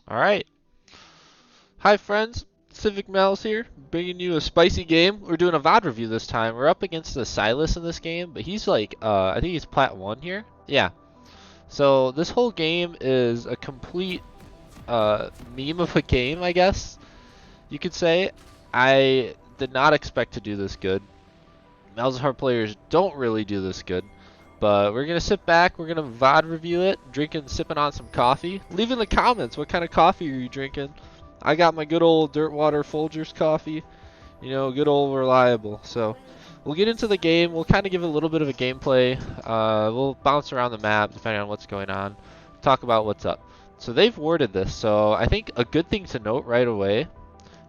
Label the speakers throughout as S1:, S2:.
S1: Alright. Hi friends, Civic Malz here, bringing you a spicy game. We're doing a VOD review this time. We're up against the Silas in this game, but he's like, I think he's Plat 1 here. Yeah. So this whole game is a complete meme of a game, I guess you could say. I did not expect to do this good. Malzahar players don't really do this good. But we're going to sit back, we're going to VOD review it, sipping on some coffee. Leave in the comments what kind of coffee are you drinking. I got my good old Dirtwater Folgers coffee, you know, good old reliable. So we'll get into the game, we'll kind of give a little bit of a gameplay. We'll bounce around the map depending on what's going on, talk about what's up. So they've warded this, so I think a good thing to note right away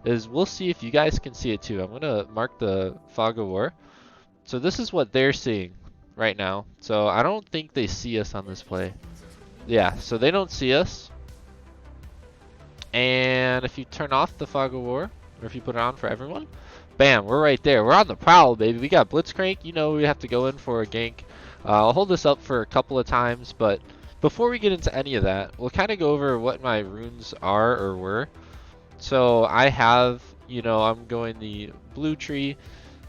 S1: is we'll see if you guys can see it too. I'm going to mark the fog of war. So this is what they're seeing right now. So I don't think they see us on this play. Yeah, so they don't see us. And if you turn off the fog of war, or if you put it on for everyone, bam, we're right there. We're on the prowl, baby. We got Blitzcrank. You know we have to go in for a gank. I'll hold this up for a couple of times, but before we get into any of that, we'll kind of go over what my runes are or were. So I have, you know, I'm going the blue tree.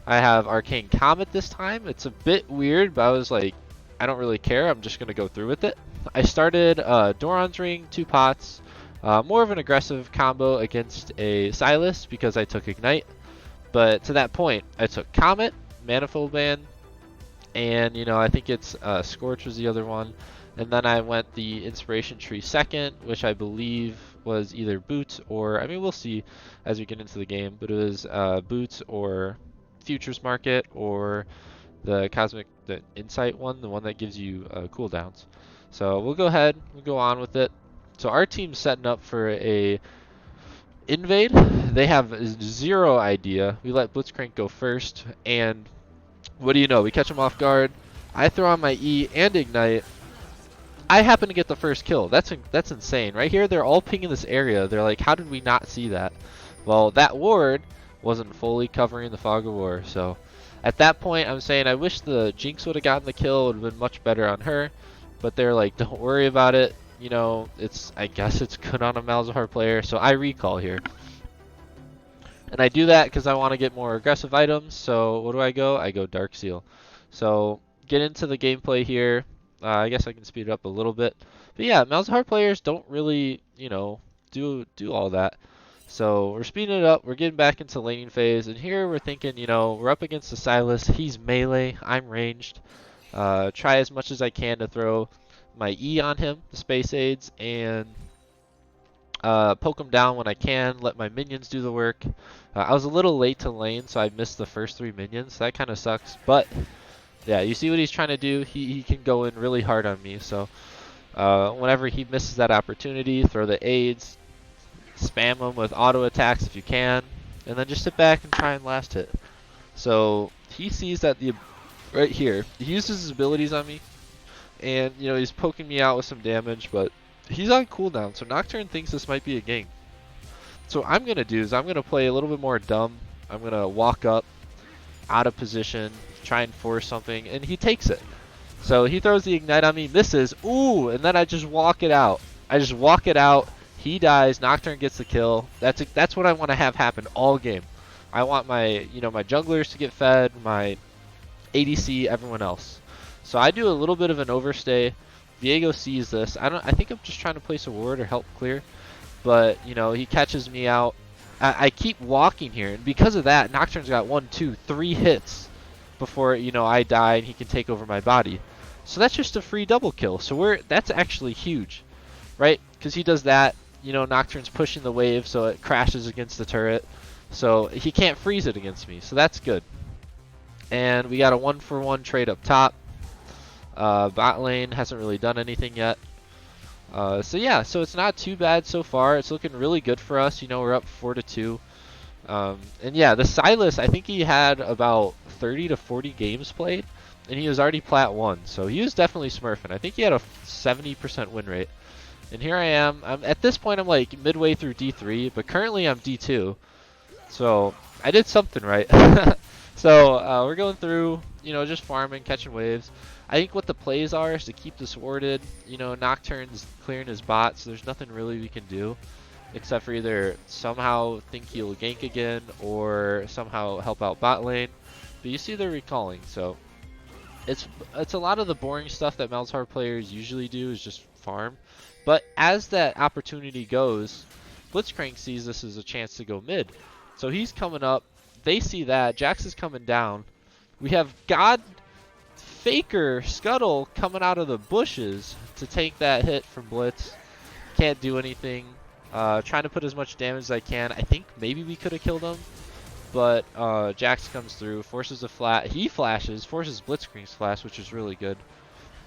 S1: I have Arcane Comet this time. It's a bit weird, but I was like, I don't really care. I'm just going to go through with it. I started Doran's Ring, 2 pots. More of an aggressive combo against a Silas because I took Ignite. But to that point, I took Comet, Manifold Band, and, you know, I think it's Scorch was the other one. And then I went the Inspiration Tree second, which I believe was either Boots or, I mean, we'll see as we get into the game, but it was Boots or Futures Market or the Insight one, the one that gives you cooldowns. So we'll go ahead, we'll go on with it. So our team's setting up for a invade. They have zero idea. We let Blitzcrank go first, and what do you know? We catch them off guard. I throw on my E and Ignite. I happen to get the first kill. That's insane. Right here, they're all pinging this area. They're like, how did we not see that? Well, that ward wasn't fully covering the fog of war. So at that point, I'm saying I wish the Jinx would have gotten the kill. It would have been much better on her. But they're like, don't worry about it. You know, I guess it's good on a Malzahar player. So I recall here. And I do that because I want to get more aggressive items. So what do I go? I go Dark Seal. So get into the gameplay here. I guess I can speed it up a little bit. But yeah, Malzahar players don't really, you know, do all that. So we're speeding it up. We're getting back into laning phase. And here we're thinking, you know, we're up against the Silas. He's melee. I'm ranged. Try as much as I can to throw my E on him, the space aids, and poke him down when I can. Let my minions do the work. I was a little late to lane, so I missed the first 3 minions. That kind of sucks. But yeah, you see what he's trying to do? He can go in really hard on me. So whenever he misses that opportunity, throw the aids, spam him with auto attacks if you can, and then just sit back and try and last hit. So he sees that right here, he uses his abilities on me, and you know he's poking me out with some damage, but he's on cooldown. So Nocturne thinks this might be a gank. So what I'm gonna do is I'm gonna play a little bit more dumb. I'm gonna walk up, out of position, try and force something, and he takes it. So he throws the Ignite on me, misses, ooh, and then I just walk it out. I just walk it out. He dies. Nocturne gets the kill. That's what I want to have happen all game. I want my my junglers to get fed, my ADC, everyone else. So I do a little bit of an overstay. Viego sees this. I think I'm just trying to place a ward or help clear, but you know he catches me out. I keep walking here, and because of that, Nocturne's got 1, 2, 3 hits before I die and he can take over my body. So that's just a free double kill. So that's actually huge, right? Because he does that. Nocturne's pushing the wave so it crashes against the turret. So he can't freeze it against me. So that's good. And we got a 1-for-1 trade up top. Bot lane hasn't really done anything yet. So yeah, so it's not too bad so far. It's looking really good for us. We're up 4-2. And yeah, the Silas, I think he had about 30 to 40 games played, and he was already Plat 1. So he was definitely smurfing. I think he had a 70% win rate. And here I am. At this point, I'm like midway through D3, but currently I'm D2. So I did something right. So we're going through, just farming, catching waves. I think what the plays are is to keep this warded. You know, Nocturne's clearing his bot, so there's nothing really we can do except for either somehow think he'll gank again or somehow help out bot lane. But you see they're recalling, so it's a lot of the boring stuff that Malzahar players usually do is just farm. But as that opportunity goes, Blitzcrank sees this as a chance to go mid. So he's coming up. They see that. Jax is coming down. We have God Faker Scuttle coming out of the bushes to take that hit from Blitz. Can't do anything. Trying to put as much damage as I can. I think maybe we could have killed him. But Jax comes through, forces a flat. He flashes, forces Blitzcrank's flash, which is really good.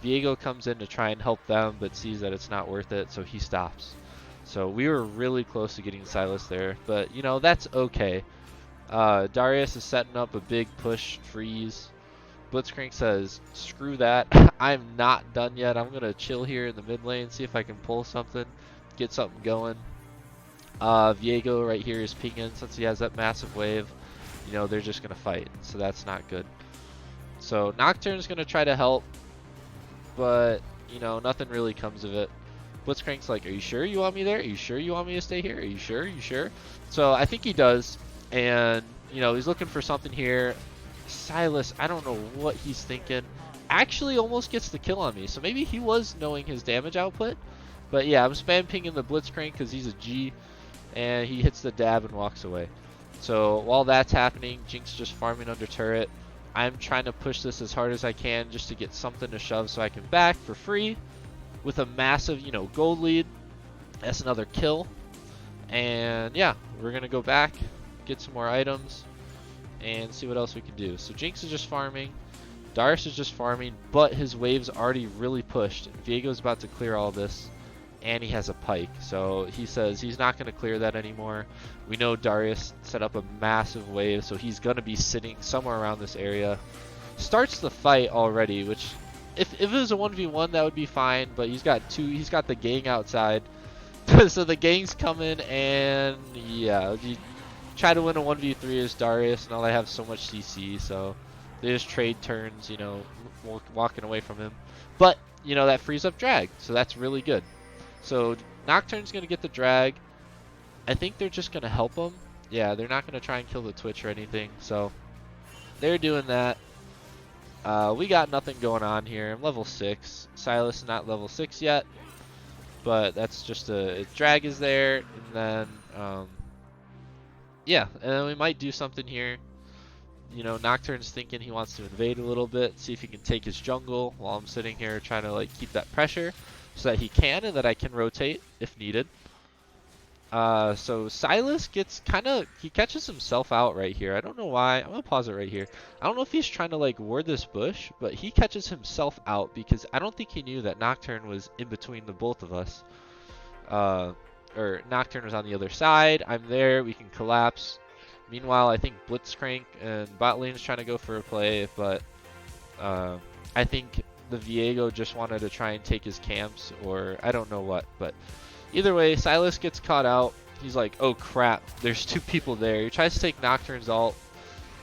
S1: Viego comes in to try and help them, but sees that it's not worth it, so he stops. So we were really close to getting Silas there, but you know, that's okay. Darius is setting up a big push freeze. Blitzcrank says, screw that, I'm not done yet. I'm going to chill here in the mid lane, see if I can pull something, get something going. Viego right here is pinging since he has that massive wave. You know, they're just going to fight, so that's not good. So Nocturne's going to try to help, but, you know, nothing really comes of it. Blitzcrank's like, are you sure you want me there? Are you sure you want me to stay here? Are you sure? Are you sure? So I think he does, and, you know, he's looking for something here. Silas, I don't know what he's thinking. Actually almost gets the kill on me, so maybe he was knowing his damage output. But yeah, I'm spam pinging the Blitzcrank because he's a G, and he hits the dab and walks away. So while that's happening, Jinx just farming under turret. I'm trying to push this as hard as I can just to get something to shove so I can back for free with a massive, you know, gold lead. That's another kill. And yeah, we're going to go back, get some more items, and see what else we can do. So Jinx is just farming. Darius is just farming, but his wave's already really pushed. Viego's about to clear all this, and he has a pike. So he says he's not going to clear that anymore. We know Darius set up a massive wave, so he's going to be sitting somewhere around this area. Starts the fight already, which if it was a 1v1 that would be fine, but he's got the gang outside. So the gang's coming, and yeah, you try to win a 1v3 as Darius, and all they have so much CC, so they just trade turns, you know, walking away from him. But, you know, that frees up drag, so that's really good. So Nocturne's going to get the drag. I think they're just going to help him. Yeah, they're not going to try and kill the Twitch or anything, so they're doing that. We got nothing going on here. I'm level 6. Silas is not level 6 yet, but that's just a drag is there, and then yeah, and then we might do something here. You know, Nocturne's thinking he wants to invade a little bit, see if he can take his jungle while I'm sitting here trying to like keep that pressure so that he can and that I can rotate if needed. So Silas gets he catches himself out right here. I don't know why. I'm gonna pause it right here. I don't know if he's trying to like ward this bush, but he catches himself out because I don't think he knew that Nocturne was in between the both of us. Or Nocturne was on the other side. I'm there. We can collapse. Meanwhile, I think Blitzcrank and bot lane's trying to go for a play, but I think the Viego just wanted to try and take his camps, or I don't know what. But either way, Silas gets caught out. He's like, oh crap, there's two people there. He tries to take Nocturne's ult,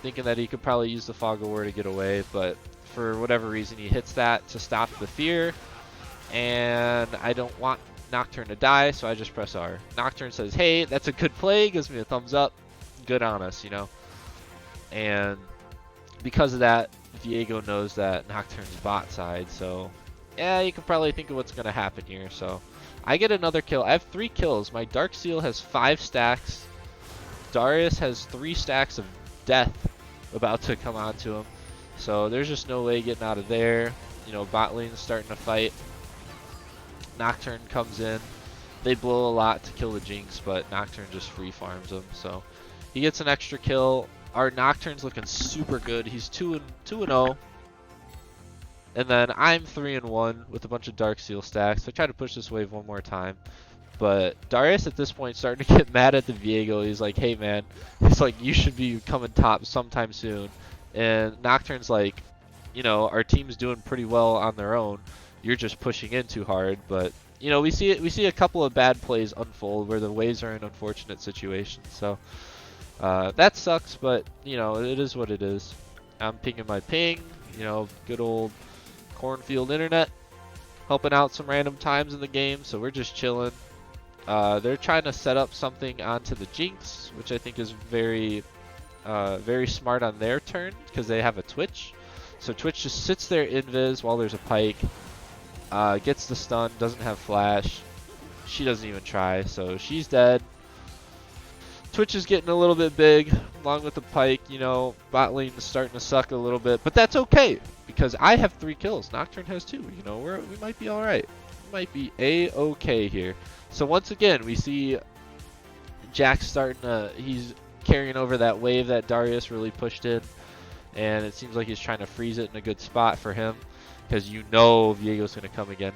S1: thinking that he could probably use the Fog of War to get away, but for whatever reason, he hits that to stop the fear, and I don't want Nocturne to die, so I just press R. Nocturne says, hey, that's a good play, gives me a thumbs up. Good on us, you know. And because of that, Viego knows that Nocturne's bot side, so yeah, you can probably think of what's going to happen here. So I get another kill. I have 3 kills. My Dark Seal has 5 stacks. Darius has 3 stacks of death about to come onto him. So there's just no way getting out of there. You know, bot lane's starting to fight. Nocturne comes in. They blow a lot to kill the Jinx, but Nocturne just free farms them. So he gets an extra kill. Our Nocturne's looking super good. He's 2-0. And then I'm 3-1 with a bunch of Dark Seal stacks. I try to push this wave one more time. But Darius at this point starting to get mad at the Viego. He's like, hey man, he's like, you should be coming top sometime soon. And Nocturne's like, you know, our team's doing pretty well on their own. You're just pushing in too hard. But you know, we see a couple of bad plays unfold where the waves are in unfortunate situations. So that sucks, but you know, it is what it is. I'm pinging my ping. You know, good old cornfield internet, helping out some random times in the game, so we're just chilling. They're trying to set up something onto the Jinx, which I think is very smart on their turn, because they have a Twitch. So Twitch just sits there invis while there's a Pike, gets the stun, doesn't have flash. She doesn't even try, so she's dead. Twitch is getting a little bit big, along with the Pike. You know, bot lane is starting to suck a little bit, but that's okay, because I have 3 kills. Nocturne has 2. You know, we might be all right. We might be a-okay here. So once again, we see Jax starting to, he's carrying over that wave that Darius really pushed in, and it seems like he's trying to freeze it in a good spot for him, because you know Viego's going to come again.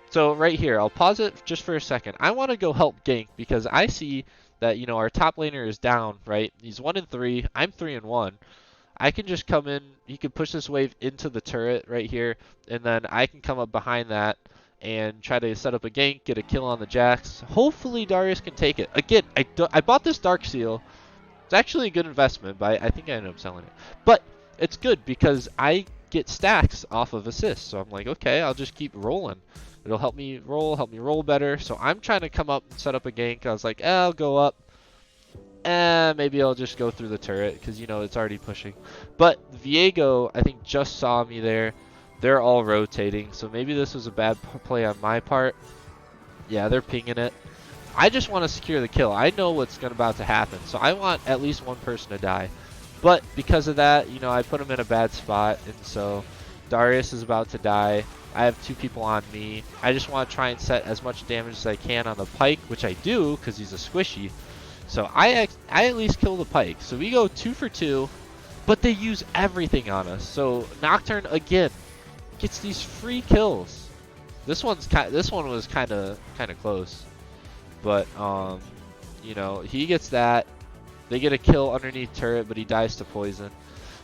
S1: So right here, I'll pause it just for a second. I want to go help gank, because I see that, you know, our top laner is down, right? He's 1-3, I'm 3-1. I can just come in, he can push this wave into the turret right here, and then I can come up behind that and try to set up a gank, get a kill on the Jax. Hopefully Darius can take it. Again, I bought this Dark Seal. It's actually a good investment, but I think I ended up selling it. But it's good because I get stacks off of assists. So I'm like, okay, I'll just keep rolling. It'll help me roll better. So I'm trying to come up and set up a gank. I was like, I'll go up. Maybe I'll just go through the turret because, you know, it's already pushing. But Viego, I think, just saw me there. They're all rotating, so maybe this was a bad play on my part. Yeah, they're pinging it. I just want to secure the kill. I know what's about to happen, so I want at least one person to die. But because of that, you know, I put him in a bad spot, and so Darius is about to die. I have 2 people on me. I just want to try and set as much damage as I can on the Pike, which I do because he's a squishy. So I at least kill the Pike. So we go 2 for 2, but they use everything on us. So Nocturne again gets these free kills. This one was kind of close, but you know, he gets that. They get a kill underneath turret, but he dies to poison.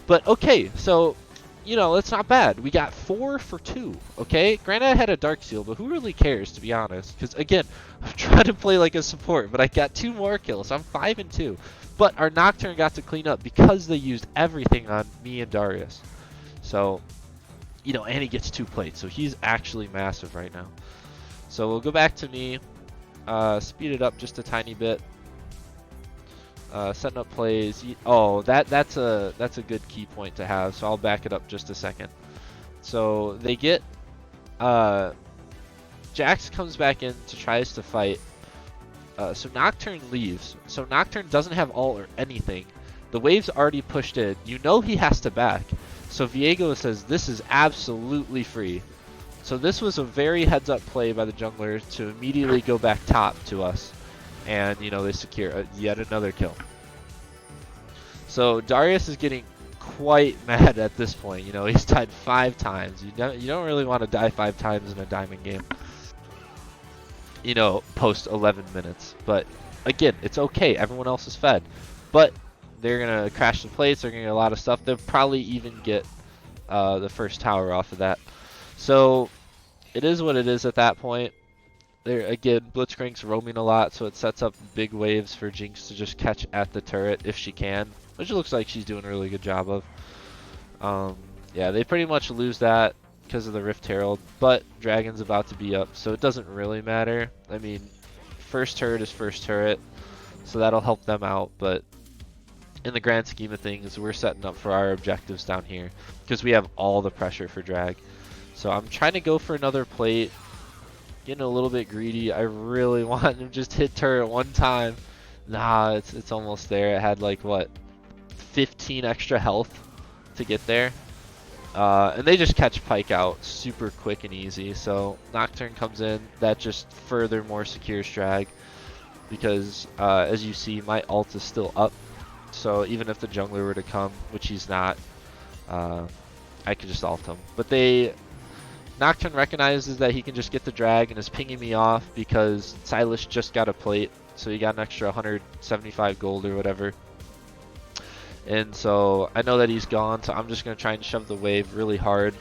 S1: But okay, so you know, it's not bad. We got 4 for 2. Okay, granted I had a Dark Seal, but who really cares, to be honest? Because again, I'm trying to play like a support, but I got 2 more kills. I'm 5-2. But our Nocturne got to clean up because they used everything on me and Darius. So, you know, and he gets 2 plates, so he's actually massive right now. So we'll go back to me, speed it up just a tiny bit, setting up plays. Oh, that's a good key point to have. So I'll back it up just a second. So they get Jax comes back in to tries to fight. So Nocturne leaves. So Nocturne doesn't have ult or anything. The wave's already pushed in. You know he has to back. So Viego says this is absolutely free. So this was a very heads-up play by the jungler to immediately go back top to us. And, you know, they secure yet another kill. So Darius is getting quite mad at this point. You know, he's died 5 times. You don't really want to die 5 times in a diamond game. You know, post 11 minutes. But, again, it's okay. Everyone else is fed. But they're going to crash the plates. They're going to get a lot of stuff. They'll probably even get the first tower off of that. So it is what it is at that point. There again, Blitzcrank's roaming a lot, so it sets up big waves for Jinx to just catch at the turret if she can, which it looks like she's doing a really good job of. Yeah, they pretty much lose that because of the Rift Herald, but Dragon's about to be up, so it doesn't really matter. I mean, first turret is first turret, so that'll help them out, but in the grand scheme of things, we're setting up for our objectives down here because we have all the pressure for drag. So I'm trying to go for another plate, getting a little bit greedy. I really want to just hit turret one time. Nah, it's almost there. It had like, what, 15 extra health to get there. And they just catch Pike out super quick and easy. So Nocturne comes in. That just furthermore secures drag because, as you see, my ult is still up. So even if the jungler were to come, which he's not, I could just ult him. But Nocturne recognizes that he can just get the drag and is pinging me off because Silas just got a plate. So he got an extra 175 gold or whatever. And so I know that he's gone, so I'm just going to try and shove the wave really hard.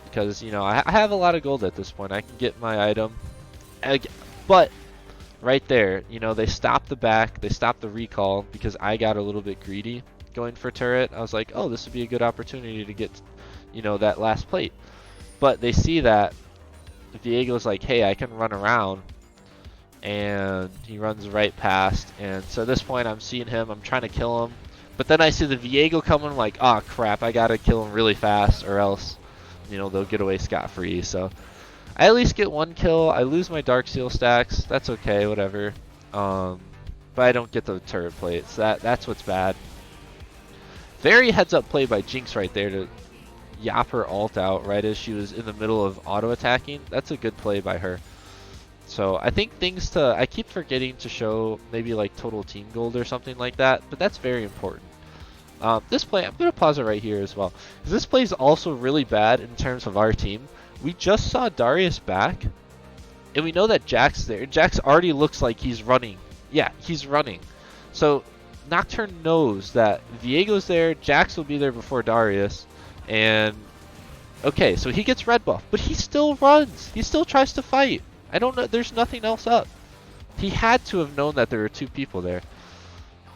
S1: Because, you know, I have a lot of gold at this point. I can get my item. But right there, you know, they stopped the back. They stopped the recall because I got a little bit greedy going for turret. I was like, oh, this would be a good opportunity to get, you know, that last plate. But they see that Viego's like, hey, I can run around, and he runs right past. And so at this point, I'm seeing him, I'm trying to kill him, but then I see the Viego coming, I'm like, oh crap, I gotta kill him really fast, or else, you know, they'll get away scot-free. So I at least get one kill. I lose my Dark Seal stacks. That's okay, whatever. But I don't get the turret plates. That's what's bad. Very heads-up play by Jinx right there to yap her ult out right as she was in the middle of auto-attacking. That's a good play by her. So I think I keep forgetting to show maybe like total team gold or something like that, but that's very important. This play, I'm going to pause it right here as well, because this play is also really bad in terms of our team. We just saw Darius back, and we know that Jack's there. Jax already looks like he's running. Yeah, he's running. So Nocturne knows that Viego's there, Jax will be there before Darius, and okay, so he gets red buff, but he still runs. He still tries to fight. I don't know, there's nothing else up. He had to have known that there were two people there.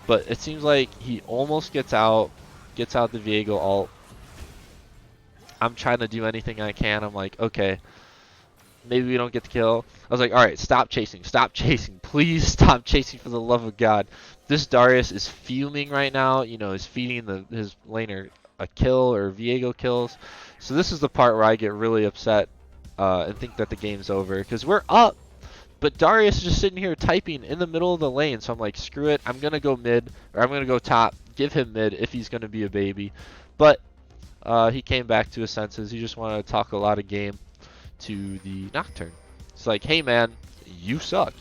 S1: But it seems like he almost gets out the Viego ult. I'm trying to do anything I can. I'm like, okay, maybe we don't get the kill. I was like, all right, stop chasing, please stop chasing for the love of God. This Darius is fuming right now. You know, he's feeding his laner a kill or Viego kills. So this is the part where I get really upset and think that the game's over, because we're up. But Darius is just sitting here typing in the middle of the lane, so I'm like, screw it, I'm going to go mid, or I'm going to go top, give him mid if he's going to be a baby. But he came back to his senses. He just wanted to talk a lot of game to the Nocturne. It's like, hey man, you suck.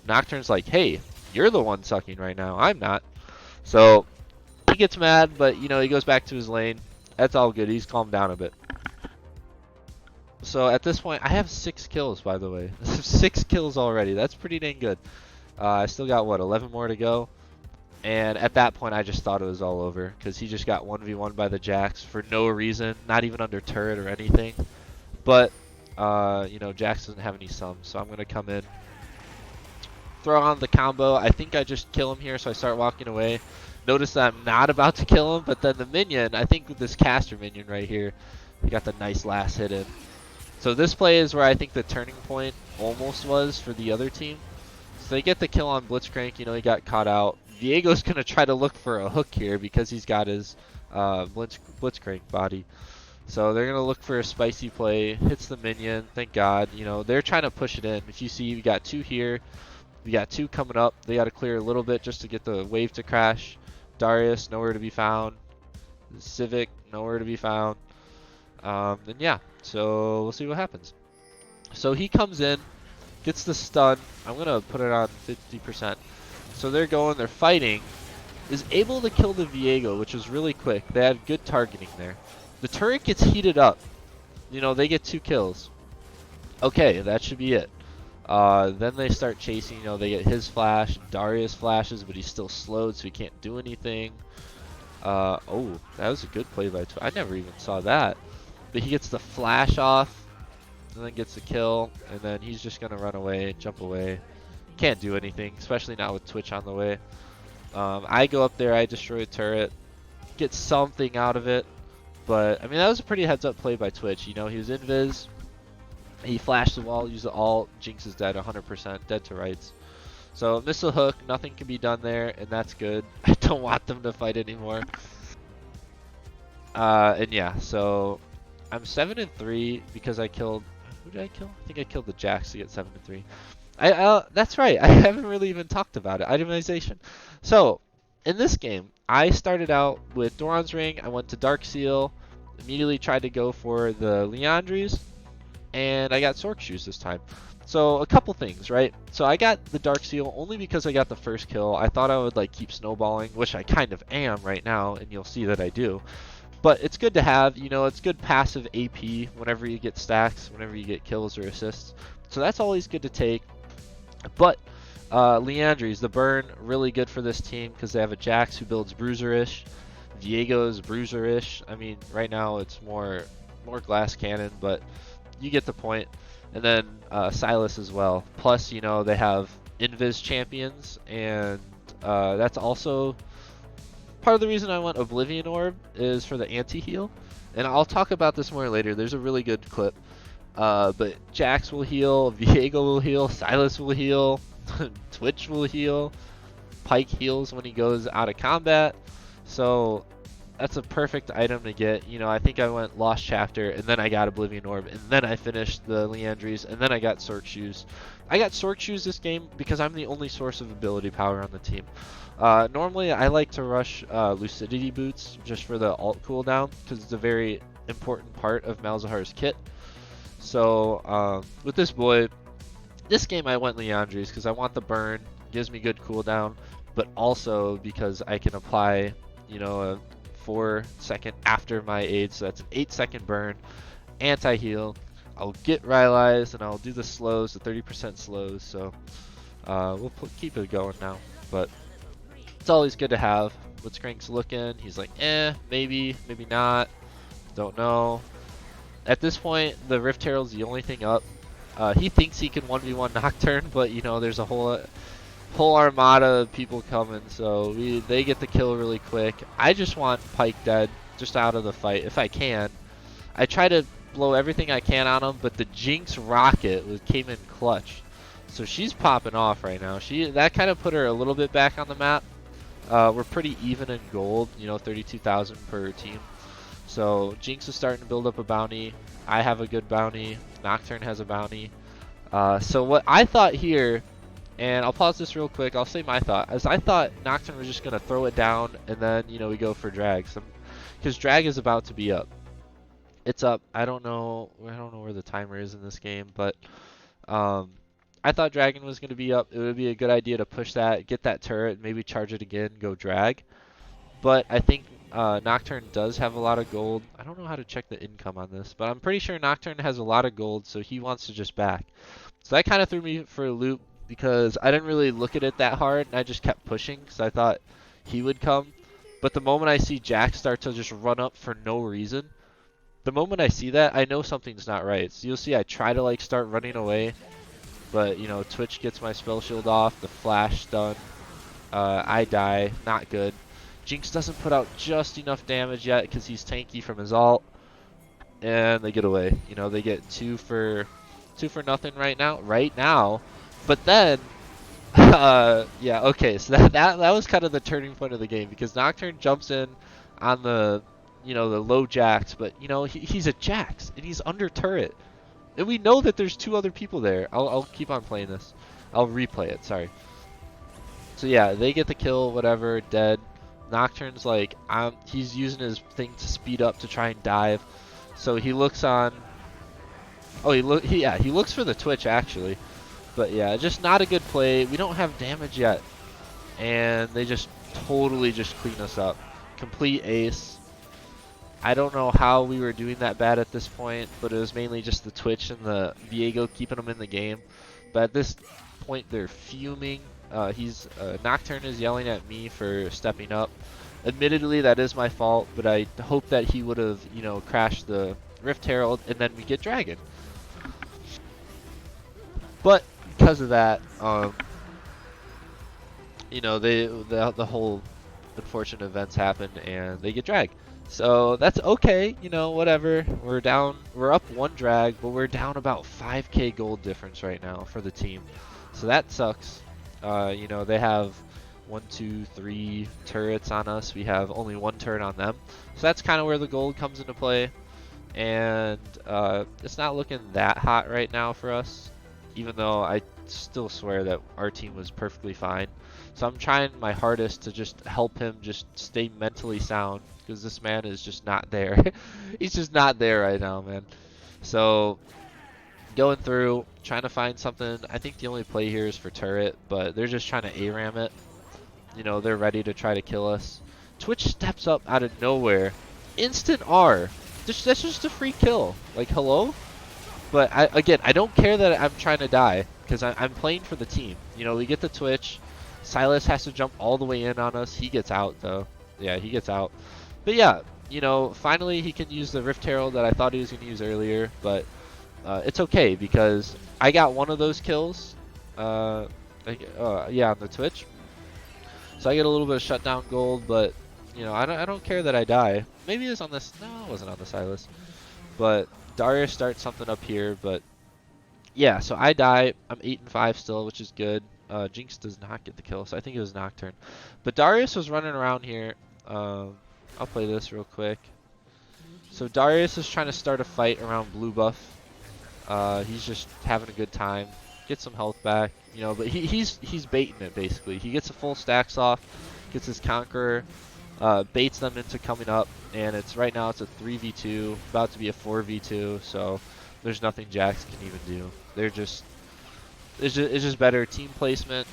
S1: Nocturne's like, hey, you're the one sucking right now, I'm not. So he gets mad, but you know, he goes back to his lane. That's all good, he's calmed down a bit. So at this point, I have 6 kills, by the way. 6 kills already. That's pretty dang good. I still got, what, 11 more to go? And at that point, I just thought it was all over, because he just got 1v1 by the Jax for no reason, not even under turret or anything. But, you know, Jax doesn't have any sums, so I'm going to come in, throw on the combo. I think I just kill him here, so I start walking away. Notice that I'm not about to kill him, but then the minion, I think with this caster minion right here, he got the nice last hit in. So this play is where I think the turning point almost was for the other team. So they get the kill on Blitzcrank, you know, he got caught out. Viego's going to try to look for a hook here because he's got his Blitzcrank body. So they're going to look for a spicy play, hits the minion, thank God. You know, they're trying to push it in. If you see, we got 2 here, we got 2 coming up. They got to clear a little bit just to get the wave to crash. Darius, nowhere to be found. Civic, nowhere to be found. And yeah, so we'll see what happens. So he comes in, gets the stun. I'm going to put it on 50%. So they're fighting. Is able to kill the Viego, which was really quick. They had good targeting there. The turret gets heated up. You know, they get 2 kills. Okay, that should be it. Then they start chasing. You know, they get his flash. Darius flashes, but he's still slowed, so he can't do anything. Oh, that was a good play by I never even saw that. But he gets the flash off, and then gets the kill, and then he's just going to run away, jump away. Can't do anything, especially not with Twitch on the way. I go up there, I destroy a turret, get something out of it. But, I mean, that was a pretty heads-up play by Twitch. You know, he was invis, he flashed the wall, used the ult, Jinx is dead 100%, dead to rights. So, missile hook, nothing can be done there, and that's good. I don't want them to fight anymore. And yeah, so I'm 7-3 because I killed, who did I kill? I think I killed the Jax to get 7-3. That's right, I haven't really even talked about it, itemization. So, in this game, I started out with Doran's Ring, I went to Dark Seal, immediately tried to go for the Liandry's, and I got Sork Shoes this time. So, a couple things, right? So, I got the Dark Seal only because I got the first kill. I thought I would like keep snowballing, which I kind of am right now, and you'll see that I do. But it's good to have, you know, it's good passive AP whenever you get stacks, whenever you get kills or assists. So that's always good to take. But Liandry's, the burn, really good for this team because they have a Jax who builds bruiser-ish. Viego's bruiser-ish. I mean, right now it's more glass cannon, but you get the point. And then Silas as well. Plus, you know, they have Invis champions, and that's also part of the reason I want Oblivion Orb is for the anti-heal. And I'll talk about this more later. There's a really good clip. But Jax will heal, Viego will heal, Silas will heal, Twitch will heal, Pike heals when he goes out of combat. So that's a perfect item to get. You know, I think I went Lost Chapter, and then I got Oblivion Orb, and then I finished the Leandries, and then I got Sorc Shoes. I got Sorc Shoes this game because I'm the only source of ability power on the team. Normally, I like to rush Lucidity Boots just for the ult cooldown, because it's a very important part of Malzahar's kit. So, with this boy, this game I went Leandries because I want the burn, gives me good cooldown, but also because I can apply, you know, a 4-second after my aid, so that's an 8-second burn, anti-heal. I'll get Rylai's and I'll do the slows, the 30% slows, so we'll keep it going now. But it's always good to have. Blitzcrank's looking, he's like, maybe, maybe not, don't know. At this point, the Rift Herald's the only thing up. He thinks he can 1v1 Nocturne, but you know, there's a whole armada of people coming, so they get the kill really quick. I just want Pike dead, just out of the fight, if I can. I try to blow everything I can on him, but the Jinx rocket came in clutch. So she's popping off right now. That kind of put her a little bit back on the map. We're pretty even in gold, you know, 32,000 per team. So Jinx is starting to build up a bounty. I have a good bounty. Nocturne has a bounty. So what I thought here, and I'll pause this real quick, I'll say my thought, as I thought Nocturne was just going to throw it down and then, you know, we go for drag. Because drag is about to be up. It's up. I don't know where the timer is in this game, but I thought Dragon was going to be up. It would be a good idea to push that, get that turret, maybe charge it again, go drag. But I think Nocturne does have a lot of gold. I don't know how to check the income on this, but I'm pretty sure Nocturne has a lot of gold, so he wants to just back. So that kind of threw me for a loop because I didn't really look at it that hard, and I just kept pushing because I thought he would come. But the moment I see Jack start to just run up for no reason, the moment I see that, I know something's not right. So you'll see I try to like start running away, but you know, Twitch gets my spell shield off, the flash stun, I die, not good. Jinx doesn't put out just enough damage yet because he's tanky from his ult, and they get away. You know, they get two for nothing right now. But then, yeah, okay. So that was kind of the turning point of the game because Nocturne jumps in on the, you know, the low Jax, but you know he's a Jax and he's under turret, and we know that there's two other people there. I'll keep on playing this. I'll replay it. Sorry. So yeah, they get the kill. Whatever, dead. Nocturne's like, he's using his thing to speed up to try and dive. So he looks on. Oh, he looks for the Twitch actually. But yeah, just not a good play. We don't have damage yet, and they just totally just clean us up. Complete ace. I don't know how we were doing that bad at this point, but it was mainly just the Twitch and the Viego keeping them in the game. But at this point, they're fuming. Nocturne is yelling at me for stepping up. Admittedly, that is my fault, but I hope that he would have, you know, crashed the Rift Herald, and then we get Dragon. But because of that, you know, the whole unfortunate events happen, and they get Drag. So that's okay, you know, whatever. We're up one drag, but we're down about 5k gold difference right now for the team. So that sucks. You know, they have 1, 2, 3 turrets on us. We have only 1 turret on them. So that's kind of where the gold comes into play. And it's not looking that hot right now for us, even though I still swear that our team was perfectly fine. So I'm trying my hardest to just help him just stay mentally sound, because this man is just not there. He's just not there right now, man. So going through, trying to find something. I think the only play here is for turret, but they're just trying to ARAM it. You know, they're ready to try to kill us. Twitch steps up out of nowhere. Instant R. That's just a free kill. Like, hello? But again, I don't care that I'm trying to die, because I'm playing for the team. You know, we get the Twitch. Silas has to jump all the way in on us. He gets out, though. Yeah, he gets out. But yeah, you know, finally he can use the Rift Herald that I thought he was going to use earlier. But it's okay, because I got one of those kills. Yeah, on the Twitch. So I get a little bit of shutdown gold, but you know, I don't care that I die. Maybe it was on this. No, it wasn't on the Silas. But Darius starts something up here. But yeah, so I die. I'm 8-5 still, which is good. Jinx does not get the kill, so I think it was Nocturne. But Darius was running around here. I'll play this real quick. So Darius is trying to start a fight around blue buff. He's just having a good time. Get some health back, you know, but he's baiting it basically. He gets the full stacks off, gets his Conqueror, baits them into coming up, and it's right now it's a 3v2, about to be a 4v2, so there's nothing Jax can even do. They're just it's just better team placement.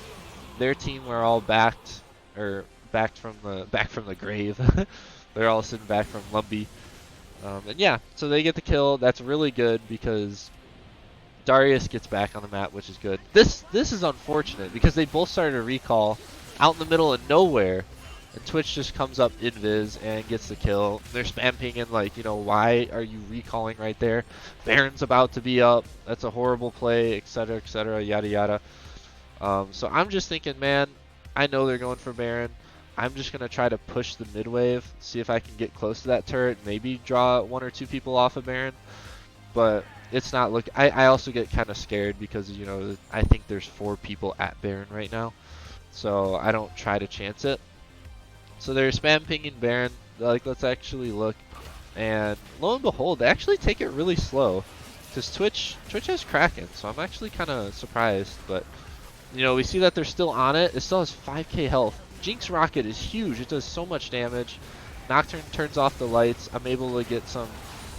S1: Their team were all backed from the grave. They're all sitting back from Lumpy. And yeah, so they get the kill. That's really good because Darius gets back on the map, which is good. This is unfortunate because they both started a recall out in the middle of nowhere, and Twitch just comes up invis and gets the kill. They're spam pinging like, you know, why are you recalling right there? Baron's about to be up. That's a horrible play, etc., yada yada. So I'm just thinking, man, I know they're going for Baron. I'm just going to try to push the mid wave, see if I can get close to that turret, maybe draw 1 or 2 people off of Baron. But it's not look. I also get kind of scared because, you know, I think there's 4 people at Baron right now. So I don't try to chance it. So they're spam pinging Baron. Like, let's actually look. And lo and behold, they actually take it really slow. Because Twitch has Kraken, so I'm actually kind of surprised. But, you know, we see that they're still on it. It still has 5k health. Jinx Rocket is huge. It does so much damage. Nocturne turns off the lights. I'm able to get some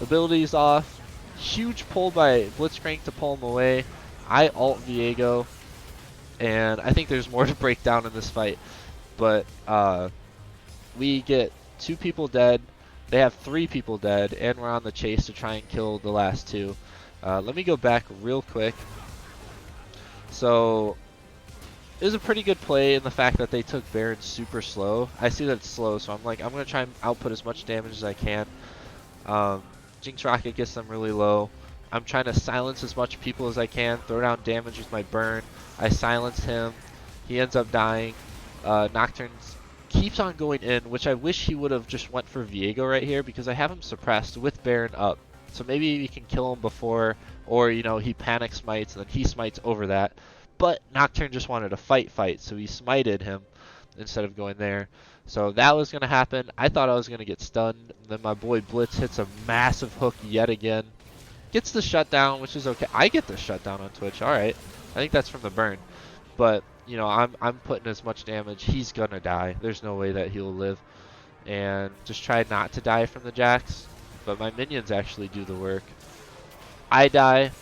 S1: abilities off. Huge pull by Blitzcrank to pull him away. I ult Viego. And I think there's more to break down in this fight. But we get 2 people dead. They have 3 people dead. And we're on the chase to try and kill the last 2. Let me go back real quick. So it was a pretty good play in the fact that they took Baron super slow. I see that it's slow, so I'm like, I'm going to try and output as much damage as I can. Jinx Rocket gets them really low. I'm trying to silence as much people as I can, throw down damage with my burn. I silence him. He ends up dying. Nocturne keeps on going in, which I wish he would have just went for Viego right here because I have him suppressed with Baron up. So maybe we can kill him before, or, you know, he panic smites and then he smites over that. But Nocturne just wanted a fight, so he smited him instead of going there. So that was going to happen. I thought I was going to get stunned. Then my boy Blitz hits a massive hook yet again. Gets the shutdown, which is okay. I get the shutdown on Twitch. All right. I think that's from the burn. But, you know, I'm putting as much damage. He's going to die. There's no way that he'll live. And just try not to die from the Jax. But my minions actually do the work. I die.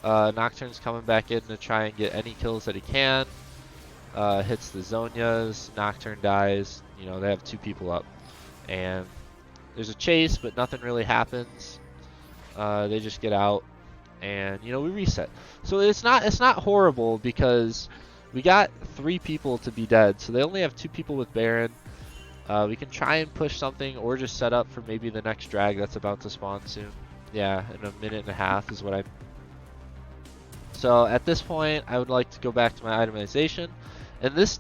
S1: Nocturne's coming back in to try and get any kills that he can. Hits the Zonias. Nocturne dies. You know, they have 2 people up. And there's a chase, but nothing really happens. They just get out. And, you know, we reset. So it's not horrible because we got 3 people to be dead. So they only have 2 people with Baron. We can try and push something or just set up for maybe the next drag that's about to spawn soon. Yeah, in a minute and a half is what I... So at this point, I would like to go back to my itemization, and this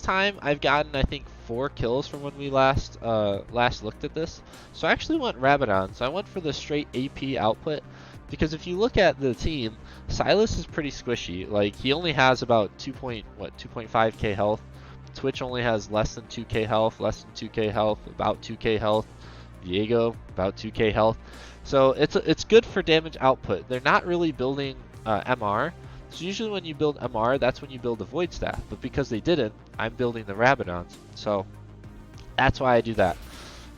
S1: time I've gotten I think 4 kills from when we last looked at this. So I actually went Rabadon. So I went for the straight AP output because if you look at the team, Silas is pretty squishy. Like he only has about 2.5k health. Twitch only has less than 2k health, about 2k health. Viego about 2k health. So it's good for damage output. They're not really building MR. So usually when you build MR, that's when you build the Void Staff. But because they didn't, I'm building the Rabadons. So that's why I do that.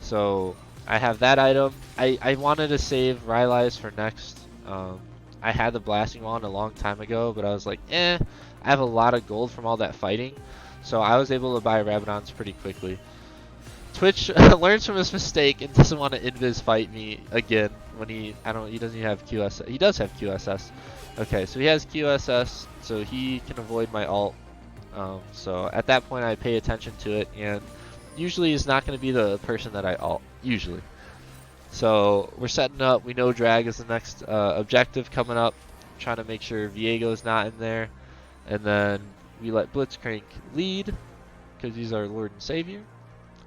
S1: So I have that item. I wanted to save Rylai's for next. I had the Blasting Wand a long time ago, but I was like, I have a lot of gold from all that fighting. So I was able to buy Rabadons pretty quickly. Twitch learns from his mistake and doesn't want to invis fight me again when he doesn't even have QSS. He does have QSS. Okay, so he has QSS, so he can avoid my ult. So at that point I pay attention to it, and usually he's not going to be the person that I ult, usually. So we're setting up, we know drag is the next objective coming up, trying to make sure Viego's not in there, and then we let Blitzcrank lead, because he's our Lord and Savior.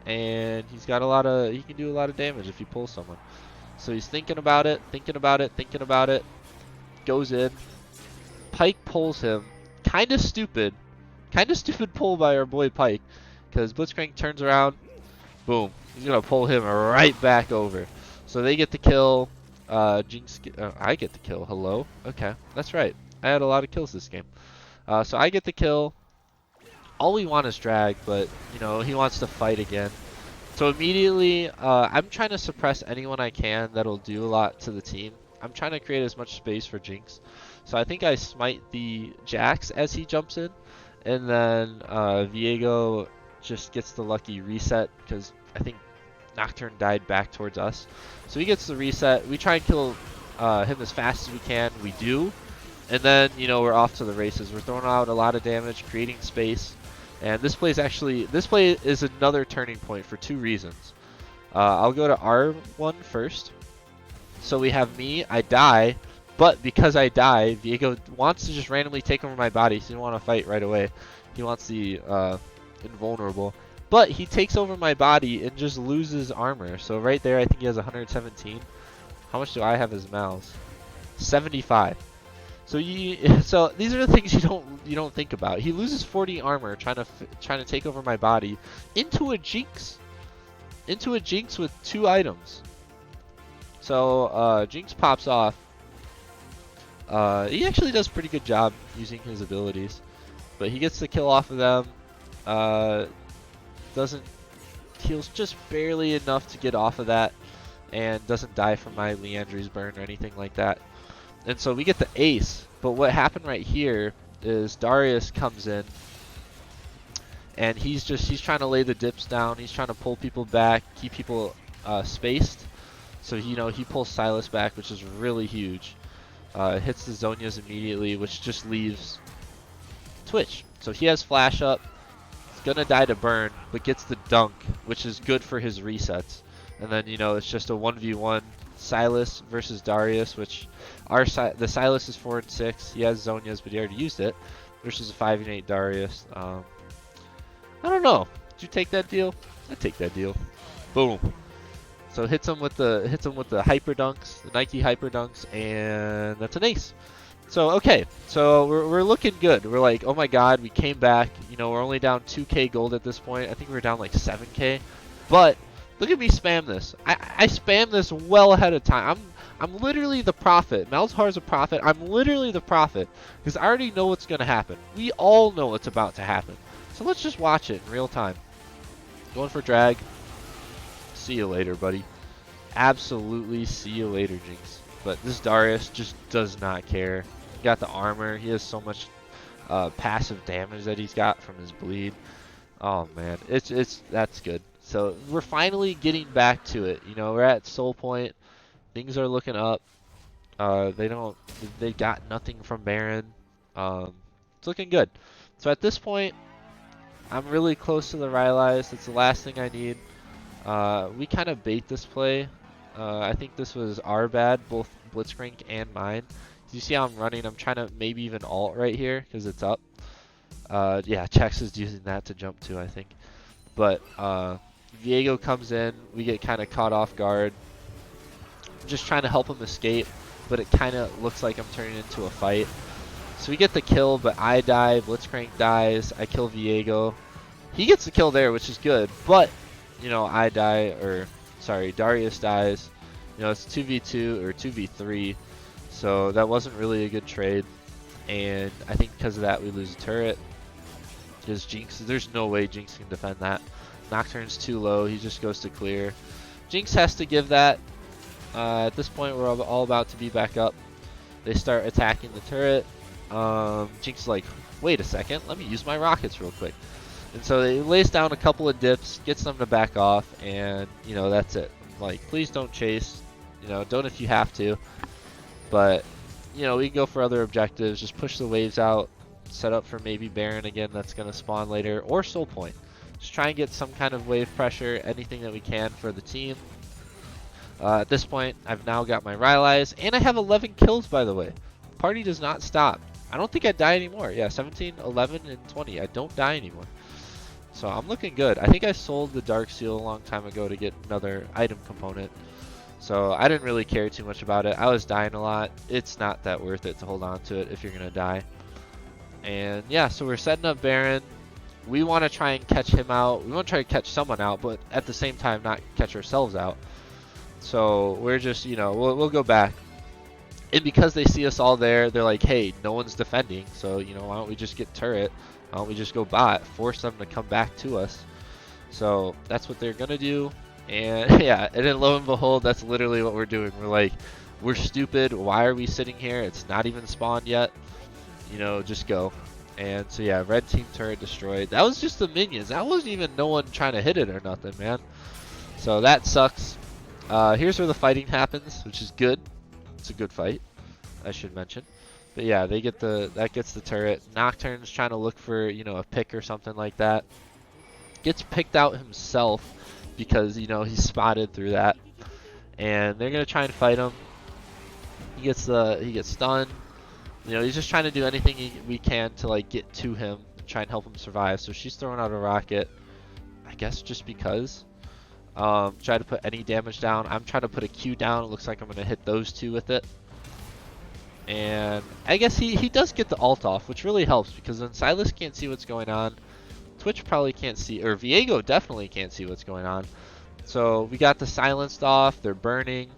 S1: and he's got a lot of, he can do a lot of damage if he pulls someone. So he's thinking about it, thinking about it, thinking about it, goes in, Pike pulls him, kind of stupid pull by our boy Pike, because Blitzcrank turns around, boom, he's gonna pull him right back over. So they get the kill, Jinx, I get the kill, hello, okay, that's right, I had a lot of kills this game. So I get the kill, all we want is drag, but, you know, he wants to fight again. So immediately, I'm trying to suppress anyone I can that'll do a lot to the team. I'm trying to create as much space for Jinx. So I think I smite the Jax as he jumps in, and then Viego just gets the lucky reset because I think Nocturne died back towards us. So he gets the reset. We try and kill him as fast as we can. We do. And then, you know, we're off to the races. We're throwing out a lot of damage, creating space. And this play is another turning point for two reasons. I'll go to R1 first. So we have me, I die, but because I die, Viego wants to just randomly take over my body, so he doesn't want to fight right away. He wants the invulnerable. But he takes over my body and just loses armor. So right there, I think he has 117. How much do I have as Malz? 75. So so these are the things you don't think about. He loses 40 armor trying to take over my body into a Jinx with 2 items. So Jinx pops off. He actually does a pretty good job using his abilities, but he gets the kill off of them. Heals just barely enough to get off of that, and doesn't die from my Leandry's burn or anything like that. And so we get the ace, but what happened right here is Darius comes in, and he's trying to lay the dips down. He's trying to pull people back, keep people spaced. So you know, he pulls Silas back, which is really huge. Hits the Zhonya's immediately, which just leaves Twitch. So he has flash up. He's gonna die to burn, but gets the dunk, which is good for his resets. And then, you know, it's just a 1v1 Silas versus Darius, which the Silas is 4 and 6. He has Zhonya's, but he already used it. Versus a 5 and 8 Darius. I don't know. Did you take that deal? I'd take that deal. Boom. So hits him with the hyper dunks, the Nike hyper dunks, and that's an ace. So okay, so we're looking good. We're like, oh my god, we came back. You know, we're only down 2k gold at this point. I think we were down like 7k. But look at me spam this. I spam this well ahead of time. I'm literally the prophet. Malzahar's a prophet. I'm literally the prophet because I already know what's gonna happen. We all know what's about to happen. So let's just watch it in real time. Going for drag. See you later, buddy. Absolutely see you later, Jinx. But this Darius just does not care. He got the armor. He has so much passive damage that he's got from his bleed. Oh man, that's good. So we're finally getting back to it. You know, we're at soul point. Things are looking up. They got nothing from Baron. It's looking good. So at this point, I'm really close to the Rylai's. It's the last thing I need. We kind of bait this play. I think this was our bad, both Blitzcrank and mine. You see how I'm running? I'm trying to maybe even ult right here because it's up. Yeah, Chex is using that to jump to, I think. But Viego comes in. We get kind of caught off guard. I'm just trying to help him escape, but it kind of looks like I'm turning into a fight. So we get the kill, but I die. Blitzcrank dies. I kill Viego. He gets the kill there, which is good, but you know, I die, or sorry, Darius dies. You know, it's 2v2 or 2v3, so that wasn't really a good trade. And I think because of that, we lose a turret. Because Jinx, there's no way Jinx can defend that. Nocturne's too low, he just goes to clear. Jinx has to give that. At this point, we're all about to be back up. They start attacking the turret. Jinx is like, wait a second, let me use my rockets real quick. And so he lays down a couple of dips, gets them to back off, and, you know, that's it. Like, please don't chase. You know, don't if you have to. But, you know, we can go for other objectives. Just push the waves out. Set up for maybe Baron again that's going to spawn later. Or Soul Point. Just try and get some kind of wave pressure. Anything that we can for the team. At this point, I've now got my Rylai's. And I have 11 kills, by the way. The party does not stop. I don't think I die anymore. Yeah, 17, 11, and 20. I don't die anymore. So I'm looking good. I think I sold the Dark Seal a long time ago to get another item component. So I didn't really care too much about it. I was dying a lot. It's not that worth it to hold on to it if you're going to die. And yeah, so we're setting up Baron. We want to try and catch him out. We want to try to catch someone out, but at the same time not catch ourselves out. So we're just, you know, we'll go back. And because they see us all there, they're like, hey, no one's defending. So, you know, why don't we just get turret? Why don't we just go bot? Force them to come back to us. So that's what they're going to do. And yeah, and then lo and behold, that's literally what we're doing. We're like, we're stupid. Why are we sitting here? It's not even spawned yet. You know, just go. And so yeah, red team turret destroyed. That was just the minions. That wasn't even no one trying to hit it or nothing, man. So that sucks. Here's where the fighting happens, which is good. It's a good fight, I should mention. But yeah, they get that gets the turret. Nocturne's trying to look for, you know, a pick or something like that. Gets picked out himself because, you know, he's spotted through that. And they're gonna try and fight him. He gets stunned. You know, he's just trying to do anything we can to like get to him and try and help him survive. So she's throwing out a rocket, I guess just because. Try to put any damage down. I'm trying to put a Q down. It looks like I'm gonna hit those two with it. And I guess he does get the ult off, which really helps because then Silas can't see what's going on. Twitch probably can't see, or Viego definitely can't see what's going on. So we got the silenced off. They're burning.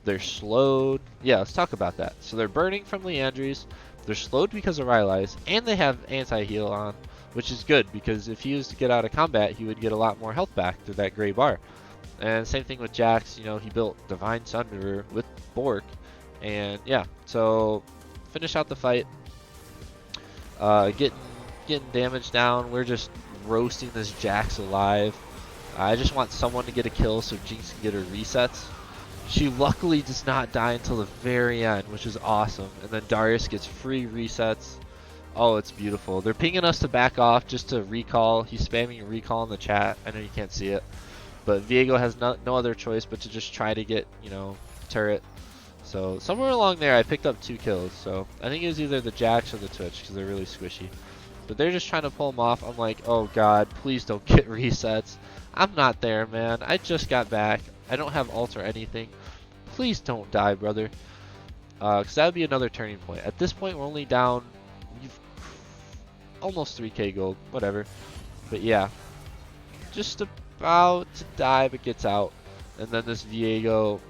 S1: They're slowed. Yeah, let's talk about that. So they're burning from Leandries. They're slowed because of Rylai's, and they have anti-heal on, which is good because if he was to get out of combat, he would get a lot more health back through that gray bar. And same thing with Jax. You know, he built Divine Sunderer with Bork, and yeah. So finish out the fight. Getting damage down. We're just roasting this Jax alive. I just want someone to get a kill so Jinx can get her resets. She luckily does not die until the very end, which is awesome. And then Darius gets free resets. Oh, it's beautiful. They're pinging us to back off just to recall. He's spamming a recall in the chat. I know you can't see it. But Viego has no other choice but to just try to get, you know, turret. So somewhere along there I picked up 2 kills. So I think it was either the Jax or the Twitch because they're really squishy. But they're just trying to pull them off. I'm like, oh god, please don't get resets. I'm not there, man. I just got back. I don't have ult or anything. Please don't die, brother. Because that would be another turning point. At this point, we're only down almost 3k gold. Whatever. But yeah. Just about to die, but gets out. And then this Viego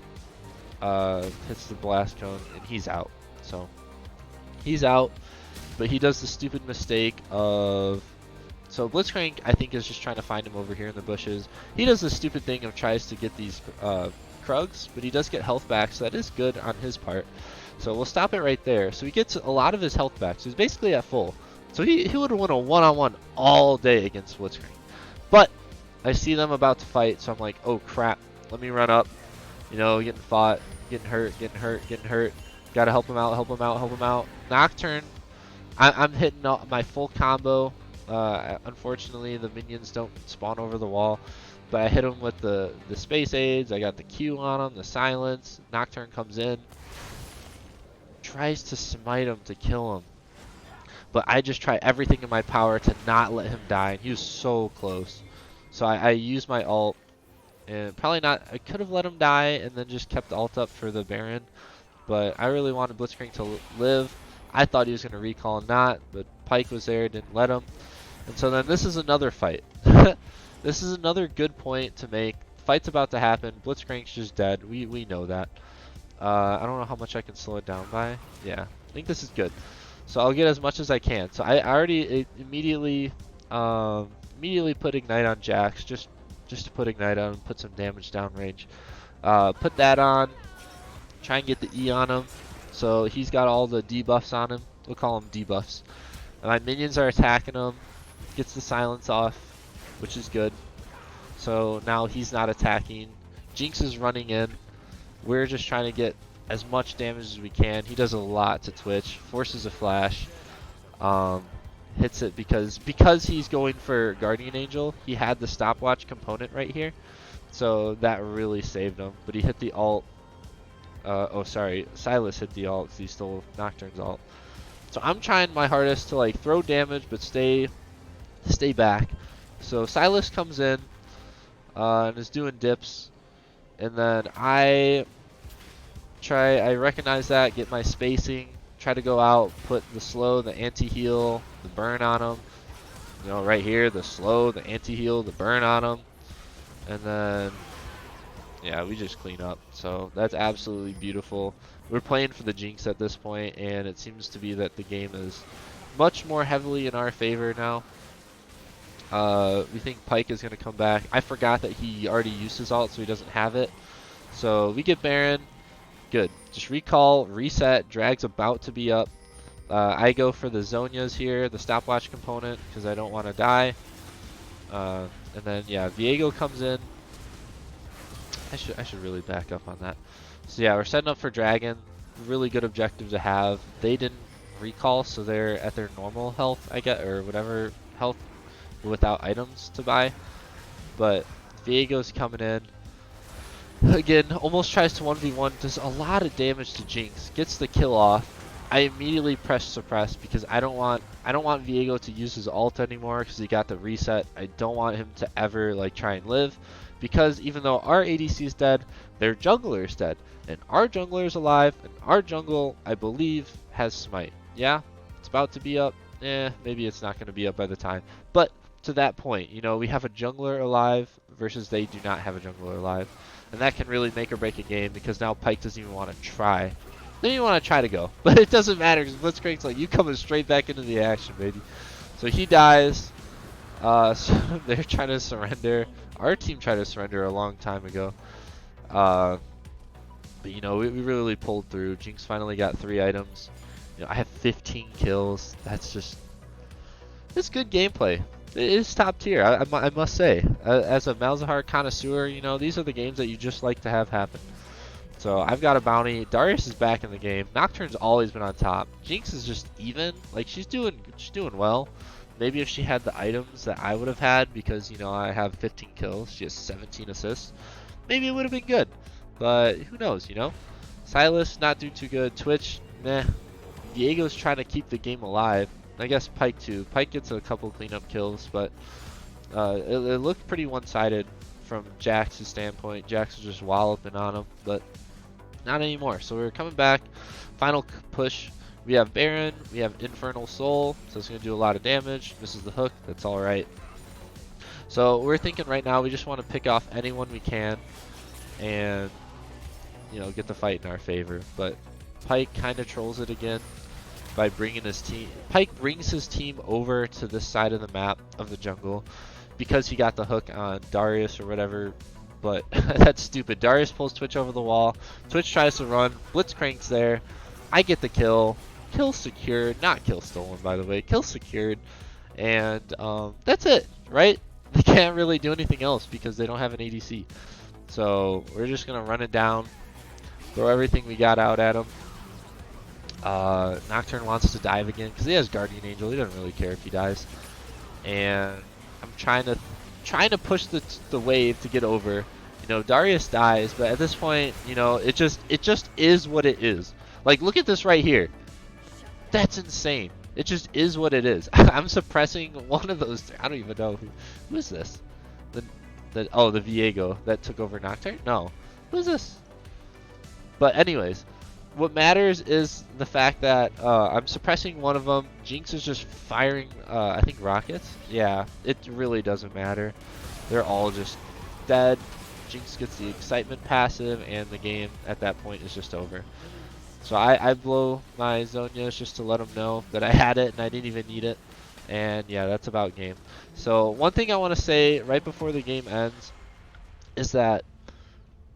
S1: hits the blast cone, and he's out. So, he's out. But he does the stupid mistake of... So Blitzcrank, I think, is just trying to find him over here in the bushes. He does the stupid thing of tries to get these Krugs, but he does get health back, so that is good on his part. So we'll stop it right there. So he gets a lot of his health back, so he's basically at full. So he would have won a one-on-one all day against Blitzcrank. But I see them about to fight, so I'm like, oh crap, let me run up. You know, getting fought, getting hurt. Gotta help him out. Nocturne, I'm hitting my full combo. Unfortunately, the minions don't spawn over the wall, but I hit him with the space aids. I got the Q on him, the silence. Nocturne comes in, tries to smite him to kill him, but I just try everything in my power to not let him die, and he was so close. So I used my ult, and probably not. I could have let him die and then just kept the ult up for the Baron, but I really wanted Blitzcrank to live. I thought he was going to recall, not, but Pyke was there, didn't let him. And so then this is another fight. This is another good point to make. Fight's about to happen. Blitzcrank's just dead. We know that. I don't know how much I can slow it down by. Yeah, I think this is good. So I'll get as much as I can. So I already immediately put Ignite on Jax, just to put Ignite on and put some damage down range. Put that on. Try and get the E on him. So he's got all the debuffs on him. We'll call them debuffs. And my minions are attacking him. Gets the silence off, which is good. So now he's not attacking. Jinx is running in. We're just trying to get as much damage as we can. He does a lot to Twitch. Forces a flash. Hits it because he's going for Guardian Angel. He had the stopwatch component right here. So that really saved him. But he hit the ult. Oh, sorry. Silas hit the ult because he stole Nocturne's ult. So I'm trying my hardest to like throw damage but stay back. So Silas comes in and is doing dips, and then I recognize that, get my spacing, try to go out, put the slow, the anti-heal, the burn on him. You know, right here, the slow, the anti-heal, the burn on him, and then yeah, we just clean up. So that's absolutely beautiful. We're playing for the Jinx at this point, and it seems to be that the game is much more heavily in our favor now. We think Pyke is going to come back. I forgot that he already used his ult, so he doesn't have it. So we get Baron. Good. Just recall, reset. Drag's about to be up. I go for the Zhonya's here, the stopwatch component, because I don't want to die. And then, yeah, Viego comes in. I should really back up on that. So yeah, we're setting up for Dragon. Really good objective to have. They didn't recall, so they're at their normal health, I get, or whatever health without items to buy. But Viego's coming in. Again, almost tries to 1v1, does a lot of damage to Jinx, gets the kill off. I immediately press suppress because I don't want Viego to use his ult anymore because he got the reset. I don't want him to ever like try and live, because even though our ADC is dead, their jungler is dead, and our jungler is alive, and our jungle, I believe, has smite. Yeah, it's about to be up. Maybe it's not going to be up by the time, but to that point, you know, we have a jungler alive versus they do not have a jungler alive, and that can really make or break a game because now Pyke doesn't even want to try. They don't even want to try to go, but it doesn't matter because Blitzcrank's like, you coming straight back into the action, baby. So he dies. So they're trying to surrender. Our team tried to surrender a long time ago. But you know, we really pulled through. Jinx finally got 3 items. You know, I have 15 kills. It's good gameplay. It is top tier, I must say. As a Malzahar connoisseur, you know, these are the games that you just like to have happen. So I've got a bounty. Darius is back in the game. Nocturne's always been on top. Jinx is just even. Like, she's doing well. Maybe if she had the items that I would have had, because, you know, I have 15 kills, she has 17 assists, maybe it would have been good. But who knows, you know? Silas not doing too good. Twitch, meh. Diego's trying to keep the game alive. I guess Pyke too. Pyke gets a couple cleanup kills, but it looked pretty one-sided from Jax's standpoint. Jax was just walloping on him, but not anymore. So we're coming back. Final push. We have Baron. We have Infernal Soul. So it's going to do a lot of damage. This is the hook. That's all right. So we're thinking right now we just want to pick off anyone we can and, you know, get the fight in our favor. But Pyke kind of trolls it again by bringing his team. Pyke brings his team over to this side of the map of the jungle because he got the hook on Darius or whatever. But that's stupid. Darius pulls Twitch over the wall. Twitch tries to run. Blitzcrank's there. I get the kill. Kill secured. Not kill stolen, by the way. Kill secured. And that's it, right? They can't really do anything else because they don't have an ADC. So we're just going to run it down. Throw everything we got out at him. Nocturne wants to dive again because he has Guardian Angel. He doesn't really care if he dies. And I'm trying to push the wave to get over. You know, Darius dies, but at this point, you know, it just is what it is. Like, look at this right here. That's insane. It just is what it is. I'm suppressing one of those. I don't even know who is this. The Viego that took over Nocturne. No, who is this? But anyways, what matters is the fact that I'm suppressing one of them. Jinx is just firing, I think, rockets. Yeah, it really doesn't matter. They're all just dead. Jinx gets the excitement passive, and the game at that point is just over. So I blow my Zhonya's just to let them know that I had it and I didn't even need it. And yeah, that's about game. So one thing I want to say right before the game ends is that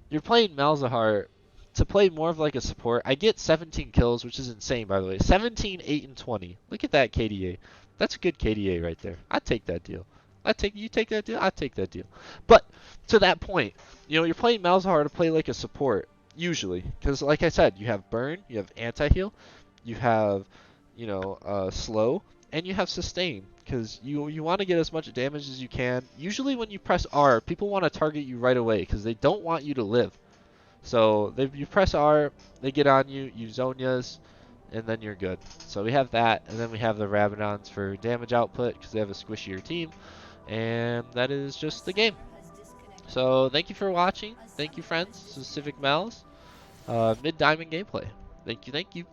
S1: you're playing Malzahar to play more of like a support. I get 17 kills, which is insane, by the way. 17, 8, and 20. Look at that KDA. That's a good KDA right there. I'd take that deal. You take that deal? I'd take that deal. But to that point, you know, you're playing Malzahar to play like a support, usually. Because like I said, you have burn, you have anti-heal, you have, you know, slow, and you have sustain. Because you want to get as much damage as you can. Usually when you press R, people want to target you right away because they don't want you to live. So you press R, they get on you, you Zhonya's, and then you're good. So we have that, and then we have the Rabadons for damage output because they have a squishier team. and that is just the game. So thank you for watching. Thank you, friends. This is Civic Malz, mid diamond gameplay. Thank you.